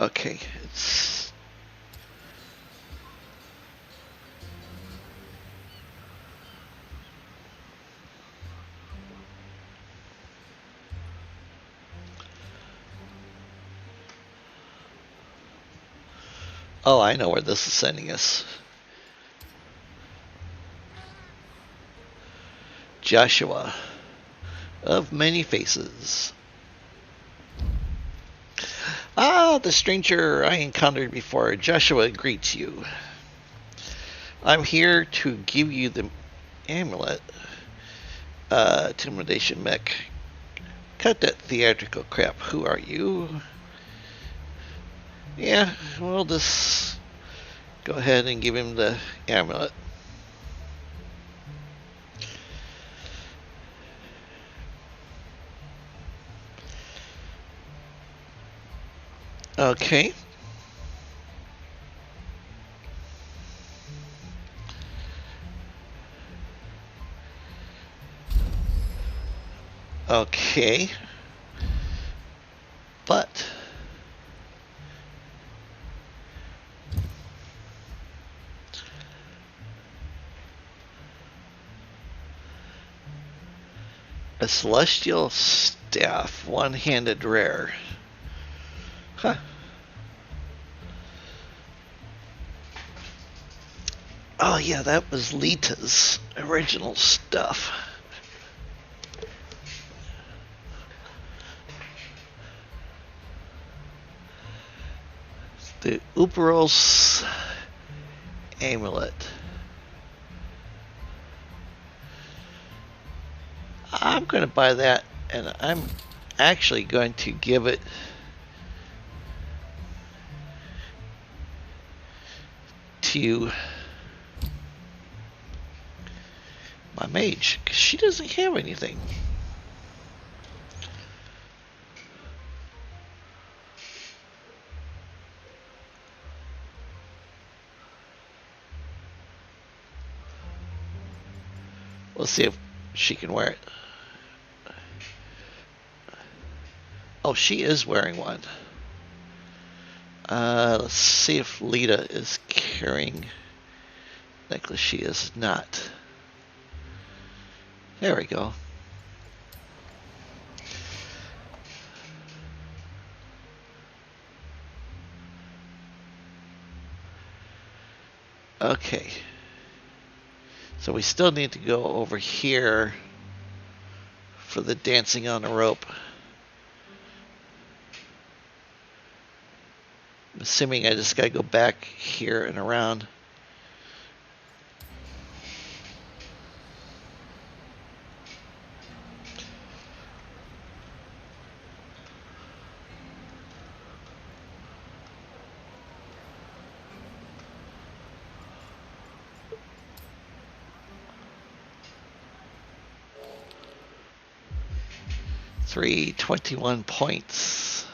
Okay, it's... Oh, I know where this is sending us. Joshua of many faces. Ah, the stranger I encountered before. Joshua greets you. I'm here to give you the amulet. Intimidation mech. Cut that theatrical crap. Who are you? Yeah, we'll just go ahead and give him the amulet. Okay. Okay. But a celestial staff, one-handed rare. Huh. Oh yeah, that was Lita's original stuff. The Uperos amulet. I'm going to buy that, and I'm actually going to give it to my mage, because she doesn't have anything. Let's see if she can wear it. Oh, she is wearing one. Let's see if Lita is carrying a necklace. She is not. There we go. Okay. So we still need to go over here for the dancing on the rope. I'm assuming I just gotta go back here and around. $321 points.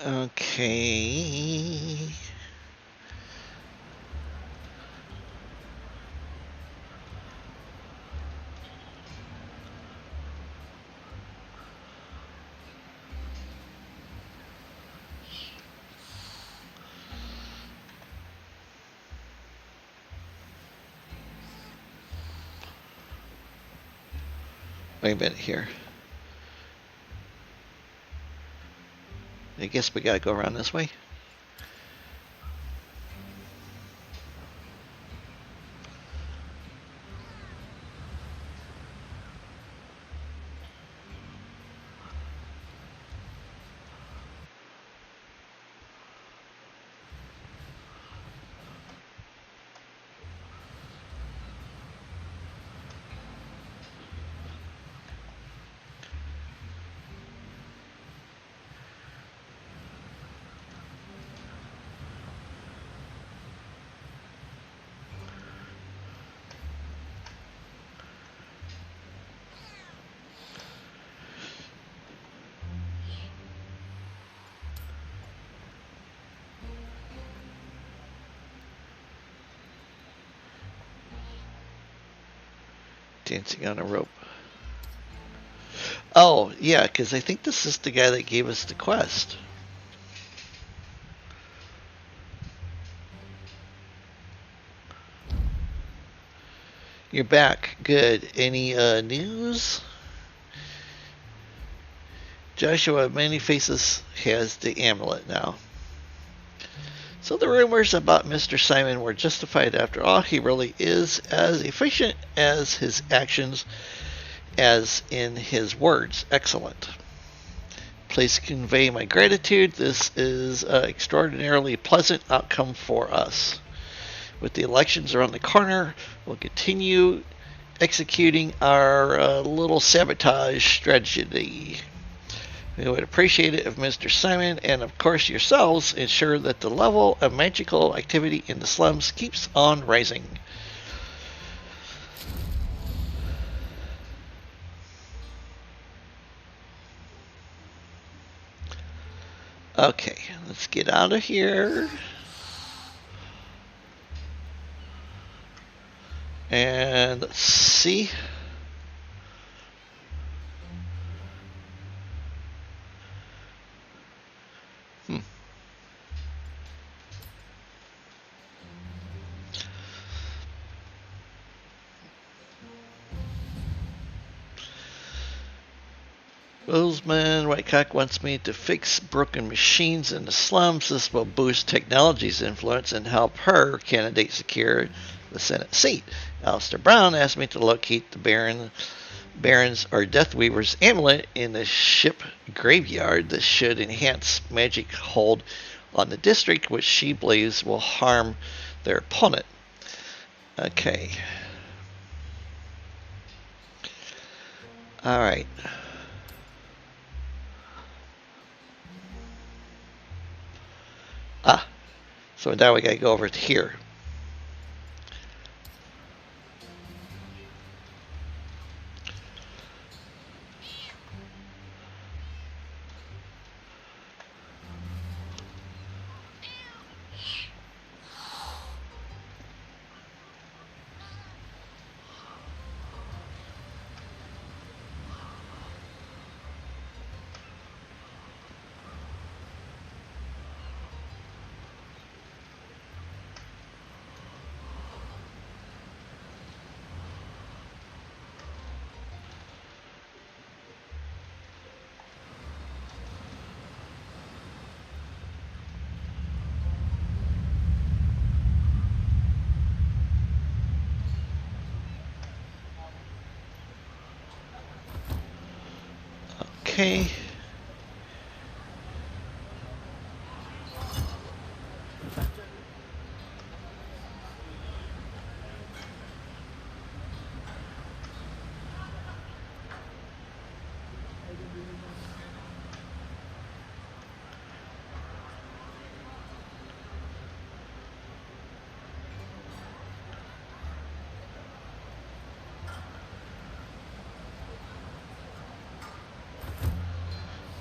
Okay. Wait a minute here. I guess we gotta go around this way. Dancing on a rope. Oh, yeah, because I think this is the guy that gave us the quest. You're back. Good. Any news? Joshua Many Faces has the amulet now. So the rumors about Mr. Simon were justified after all. He really is as efficient as his actions as in his words. Excellent. Please convey my gratitude. This is an extraordinarily pleasant outcome for us. With the elections around the corner, we'll continue executing our little sabotage strategy. We would appreciate it if Mr. Simon and of course yourselves ensure that the level of magical activity in the slums keeps on rising. Okay, let's get out of here. And let's see. Bozeman Whitecock wants me to fix broken machines in the slums. This will boost technology's influence and help her candidate secure the Senate seat. Alistair Brown asked me to locate the Baron's or Deathweaver's amulet in the ship graveyard. This should enhance magic hold on the district, which she believes will harm their opponent. Okay. Alright. So now we gotta go over to here. Okay.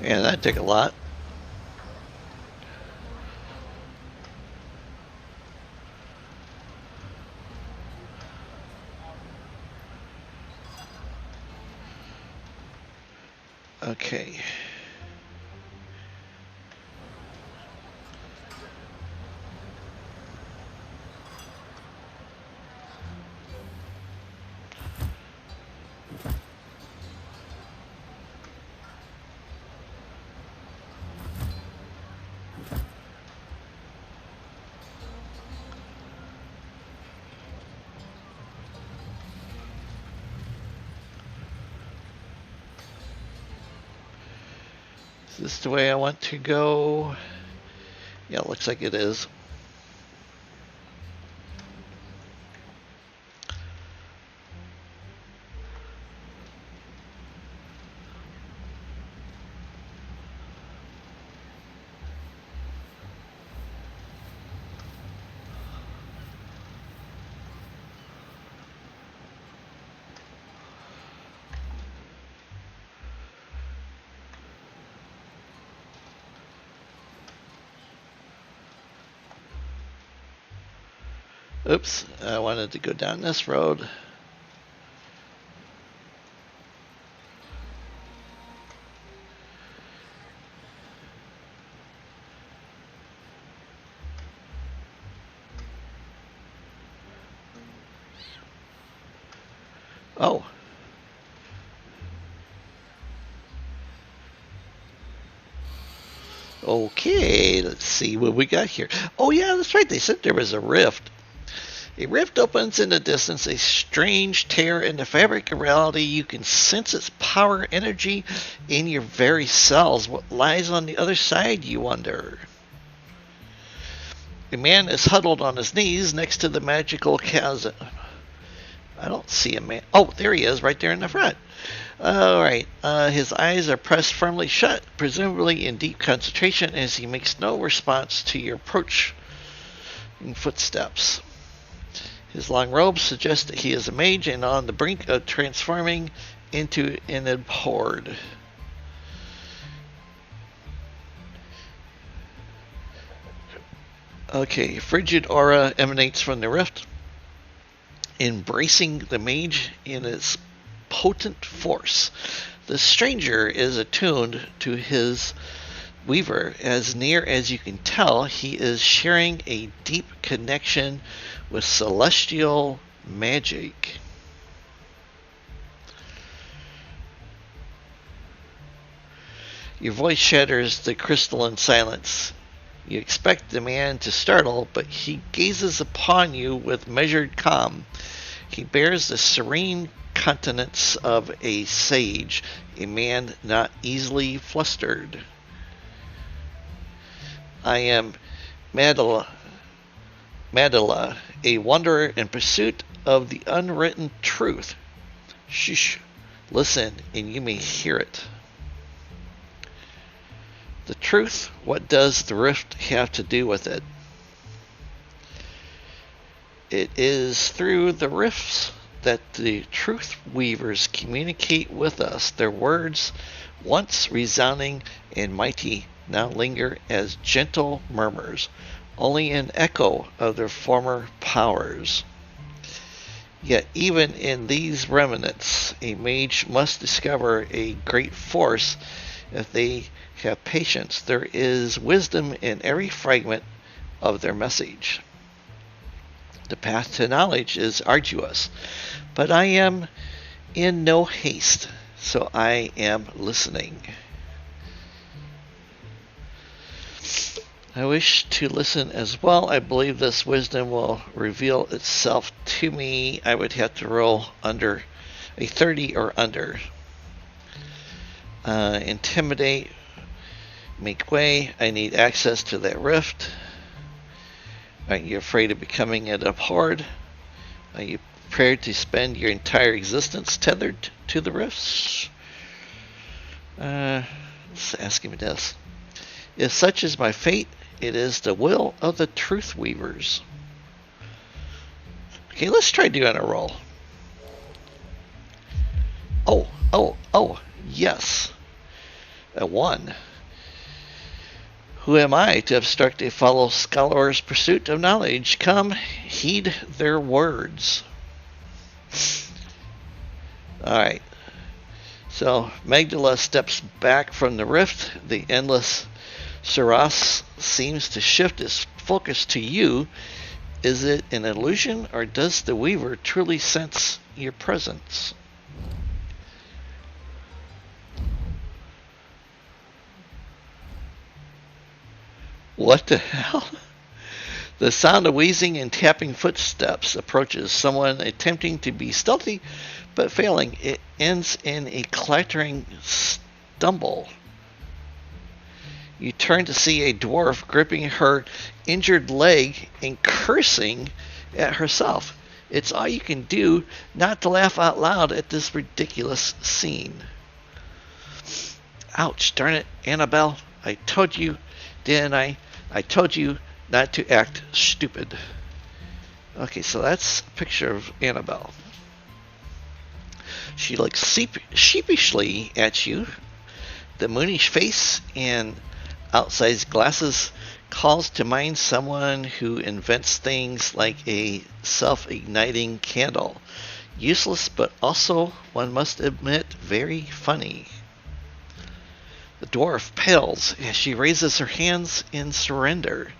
Yeah, that took a lot. Okay. Is this the way I want to go? Yeah, it looks like it is. Oops, I wanted to go down this road. Oh. Okay, let's see what we got here. Oh yeah, that's right. They said there was a rift. A rift opens in the distance, a strange tear in the fabric of reality. You can sense its power energy in your very cells. What lies on the other side, you wonder? A man is huddled on his knees next to the magical chasm. I don't see a man. Oh, there he is, right there in the front. Alright, his eyes are pressed firmly shut, presumably in deep concentration, as he makes no response to your approaching footsteps. His long robes suggest that he is a mage and on the brink of transforming into an abhorred. Okay, frigid aura emanates from the rift, embracing the mage in its potent force. The stranger is attuned to his weaver. As near as you can tell, he is sharing a deep connection with celestial magic. Your voice shatters the crystalline silence. You expect the man to startle, but he gazes upon you with measured calm. He bears the serene countenance of a sage, a man not easily flustered. I am Madala, a wanderer in pursuit of the unwritten truth. Shh, listen, and you may hear it. The truth, what does the rift have to do with it? It is through the rifts that the truth weavers communicate with us. Their words, once resounding and mighty, now linger as gentle murmurs, only an echo of their former powers. Yet even in these remnants, a mage must discover a great force if they have patience. There is wisdom in every fragment of their message. The path to knowledge is arduous, but I am in no haste, so I am listening. I wish to listen as well. I believe this wisdom will reveal itself to me. I would have to roll under a 30 or under. Intimidate, make way. I need access to that rift. Are you afraid of becoming an abhorred? Are you prepared to spend your entire existence tethered to the rifts? Let's ask him this. If such is my fate, it is the will of the truth weavers. Okay, let's try doing a roll. Oh, yes. A 1. Who am I to obstruct a fellow scholar's pursuit of knowledge? Come, heed their words. Alright. So, Magdala steps back from the rift. The endless Saras seems to shift its focus to you. Is it an illusion, or does the weaver truly sense your presence? What the hell? The sound of wheezing and tapping footsteps approaches. Someone attempting to be stealthy, but failing. It ends in a clattering stumble. You turn to see a dwarf gripping her injured leg and cursing at herself. It's all you can do not to laugh out loud at this ridiculous scene. Ouch, darn it, Annabelle. I told you, didn't I? I told you not to act stupid. Okay, so that's a picture of Annabelle. She looks sheepishly at you. The moonish face and outsized glasses calls to mind someone who invents things like a self-igniting candle. Useless, but also, one must admit, very funny. The dwarf pales as she raises her hands in surrender.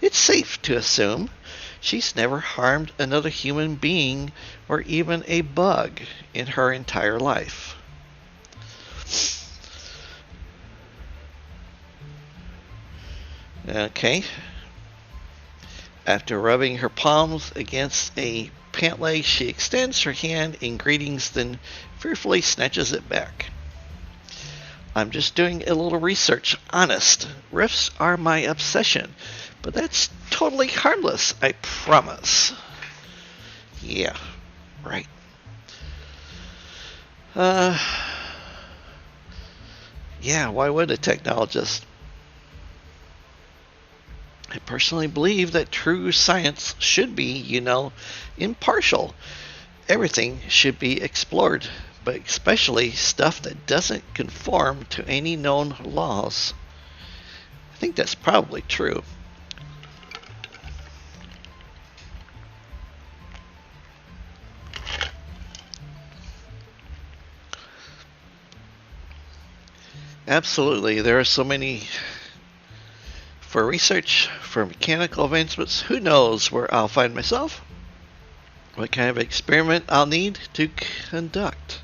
It's safe to assume She's never harmed another human being or even a bug in her entire life. Okay. After rubbing her palms against a pant leg, she extends her hand in greetings, then fearfully snatches it back. I'm just doing a little research. Honest. Rifts are my obsession. But that's totally harmless, I promise. Yeah, right. Yeah, why would a technologist? I personally believe that true science should be, impartial. Everything should be explored, but especially stuff that doesn't conform to any known laws. I think that's probably true. Absolutely, there are so many. For research, for mechanical advancements, who knows where I'll find myself? What kind of experiment I'll need to conduct.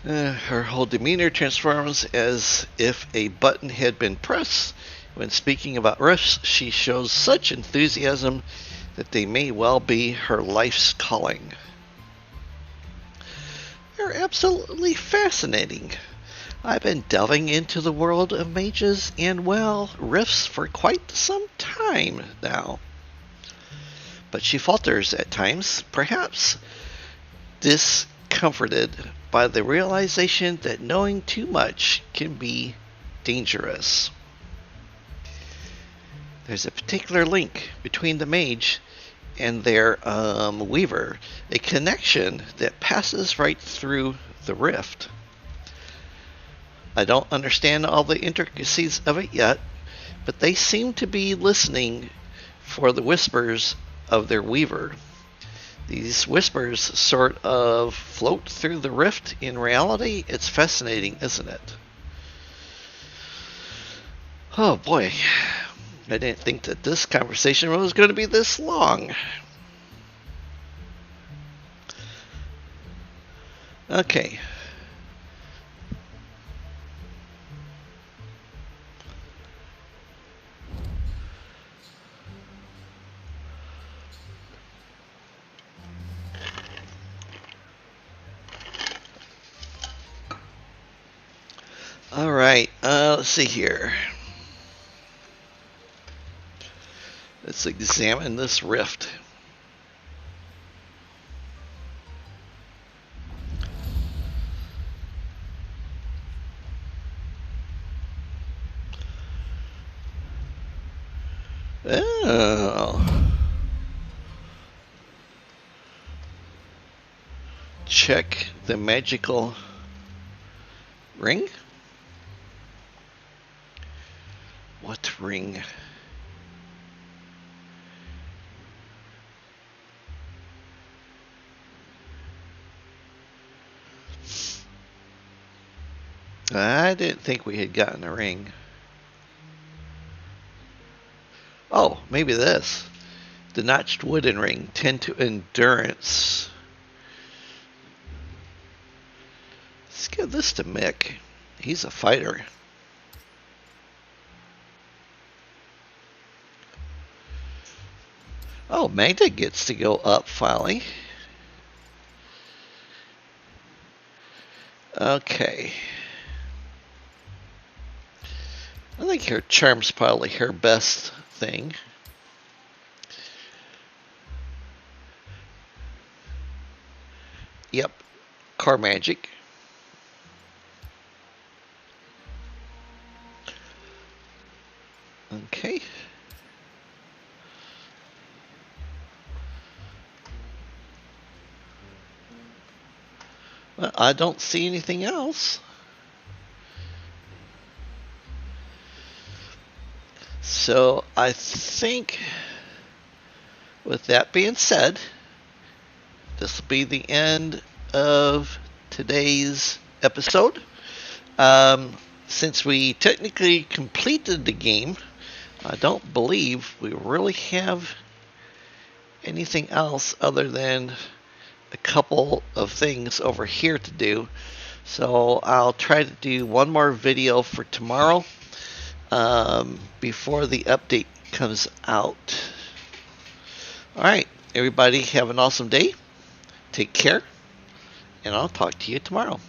Her whole demeanor transforms as if a button had been pressed. When speaking about rifts, she shows such enthusiasm that they may well be her life's calling. They're absolutely fascinating. I've been delving into the world of mages and, rifts for quite some time now. But she falters at times, perhaps discomforted by the realization that knowing too much can be dangerous. There's a particular link between the mage and their weaver, a connection that passes right through the rift. I don't understand all the intricacies of it yet, but they seem to be listening for the whispers of their weaver. These whispers sort of float through the rift in reality. It's fascinating, isn't it? Oh boy. I didn't think that this conversation was going to be this long. Okay. All right. Let's see here. Let's examine this rift. Oh. Check the magical ring. What ring? I didn't think we had gotten a ring. Oh, maybe this. The notched wooden ring. 10 to endurance. Let's give this to Mick. He's a fighter. Oh, Magda gets to go up finally. Okay. I think her charm's probably her best thing. Yep. Car magic. Okay. Well, I don't see anything else. So I think with that being said, this will be the end of today's episode. since we technically completed the game, I don't believe we really have anything else other than a couple of things over here to do. So I'll try to do one more video for tomorrow before the update comes out. Alright, everybody have an awesome day. Take care, and I'll talk to you tomorrow.